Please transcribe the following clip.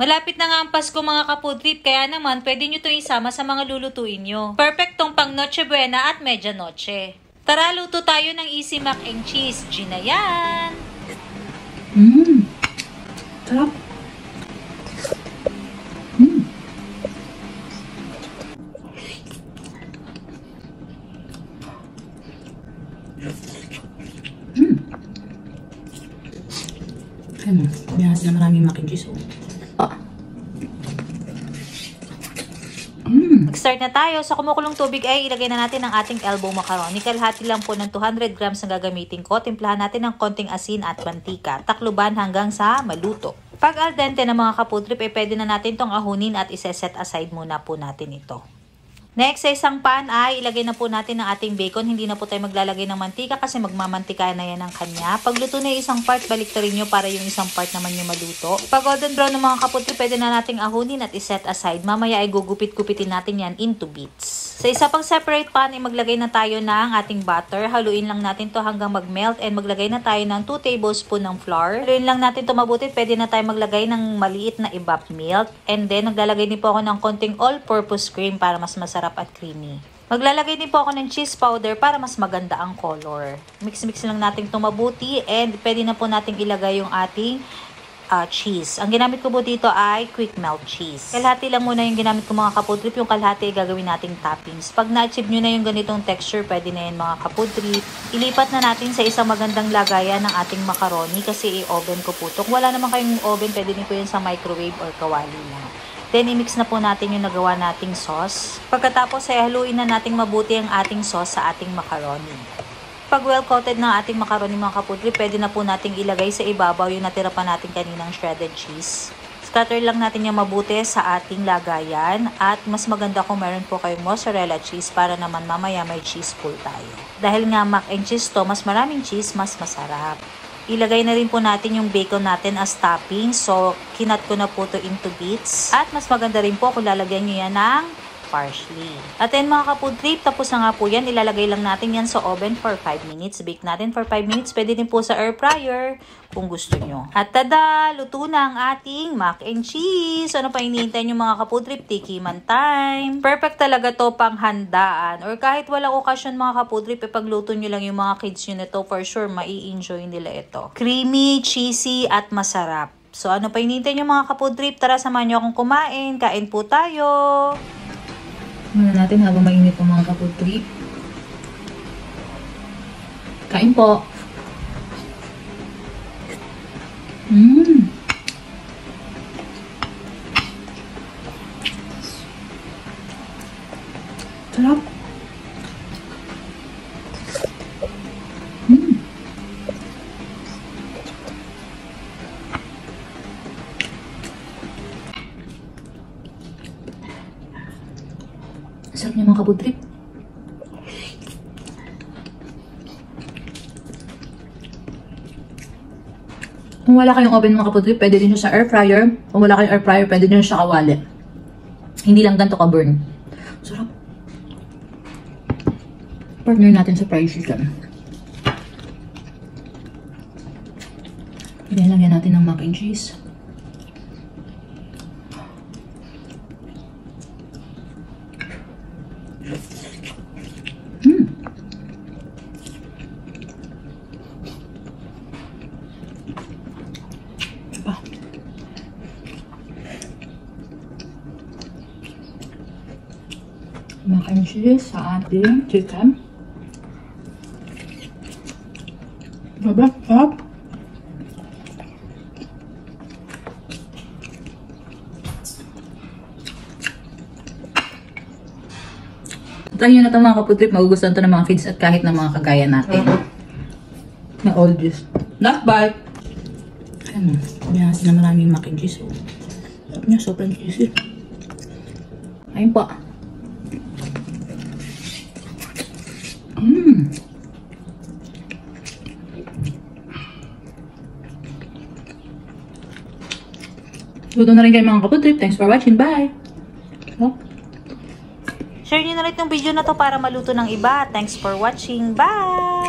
Malapit na nga ang Pasko mga ka-food trip, kaya naman pwede nyo itong isama sa mga lulutuin nyo. Perfect tong pang Noche Buena at Media Noche. Tara, luto tayo ng easy mac and cheese. Gina yan! Sarap! Ayun, binahan sila maraming mac and cheese. Mag-start na tayo. Sa kumukulong tubig ay ilagay na natin ang ating elbow macaroni. Kalahati lang po ng 200 grams ang gagamitin ko. Timplahan natin ng konting asin at mantika. Takluban hanggang sa maluto. Pag al dente na mga ka-food trip, pwede na natin itong ahunin at iseset aside muna po natin ito. Next, sa isang pan ay ilagay na po natin ang ating bacon. Hindi na po tayo maglalagay ng mantika kasi magmamantika na yan ang kanya. Pag luto na yung isang part, baliktarin nyo para yung isang part naman yung maluto. Pag golden brown ng mga kaputri, pwede na nating ahunin at iset aside. Mamaya ay gugupit-gupitin natin yan into bits. Sa isa pang separate pan ay maglagay na tayo ng ating butter. Haluin lang natin to hanggang mag-melt and maglagay na tayo ng 2 tablespoon ng flour. Haluin lang natin to mabuti. Pwede na tayo maglagay ng maliit na evap milk. And then, naglalagay din po ako ng konting all-purpose cream para mas masarap at creamy. Maglalagay din po ako ng cheese powder para mas maganda ang color. Mix-mix lang natin ito mabuti and pwede na po natin ilagay yung ating cheese. Ang ginamit ko po dito ay quick melt cheese. Kalahati lang muna yung ginamit ko mga ka-food trip, yung kalahati ay gagawin nating toppings. Pag na-achieve nyo na yung ganitong texture, pwede na yan mga ka-food trip. Ilipat na natin sa isang magandang lagayan ng ating macaroni kasi i-oven ko po ito. Kung wala naman kayong oven, pwede din po yan sa microwave or kawali lang. Then, i-mix na po natin yung nagawa nating sauce. Pagkatapos, ay haluin na nating mabuti ang ating sauce sa ating macaroni. Pag well-coated ng ating macaroni mga kaputri, pwede na po nating ilagay sa ibabaw yung natira pa natin kaninang shredded cheese. Scatter lang natin yung mabuti sa ating lagayan. At mas maganda kung meron po kayong mozzarella cheese para naman mamaya may cheese pool tayo. Dahil nga mac and cheese to, mas maraming cheese, mas masarap. Ilagay na rin po natin yung bacon natin as topping. So, kinat ko na po to into bits. At mas maganda rin po kung lalagyan nyo yan ng parsley. At then mga ka-food trip, tapos na nga po yan. Ilalagay lang natin yan sa oven for 5 minutes. Bake natin for 5 minutes. Pwede din po sa air fryer kung gusto nyo. At tada! Luto na ang ating mac and cheese. Ano pa hinihintay nyo mga ka-food trip? Tikiman time. Perfect talaga to pang handaan. Or kahit walang okasyon mga ka-food trip, ipagluto nyo lang yung mga kids nyo nito. For sure, mai-enjoy nila ito. Creamy, cheesy, at masarap. So ano pa hinihintay nyo mga ka-food trip? Tara, samahan nyo akong kumain. Kain po tayo! Muna natin habang mainit po mga ka-food trip. Kain po. Sarap. Sarap niya mga ka-food trip. Kung wala kayong oven mga ka-food trip, pwede din siya sa air fryer. Kung wala kayong air fryer, pwede din siya sa kawali. Hindi lang ganito ka-burn. Sarap. Partner natin sa fried chicken. Lagyan natin ng mac and cheese. Mac and cheese sa ating chicken. Sarap. Try nyo na ito mga ka-food trip. Magugustuhan ito ng mga kids at kahit ng mga kagaya natin. Na oldies. Last bite. Ayan. Binahan sila maraming mac and cheese. Sarap niya. Sobrang cheesy. Ayun po. Luto na rin kayo mga ka-food trip. Thanks for watching. Bye! Share nyo na rin yung video na to para maluto ng iba. Thanks for watching. Bye!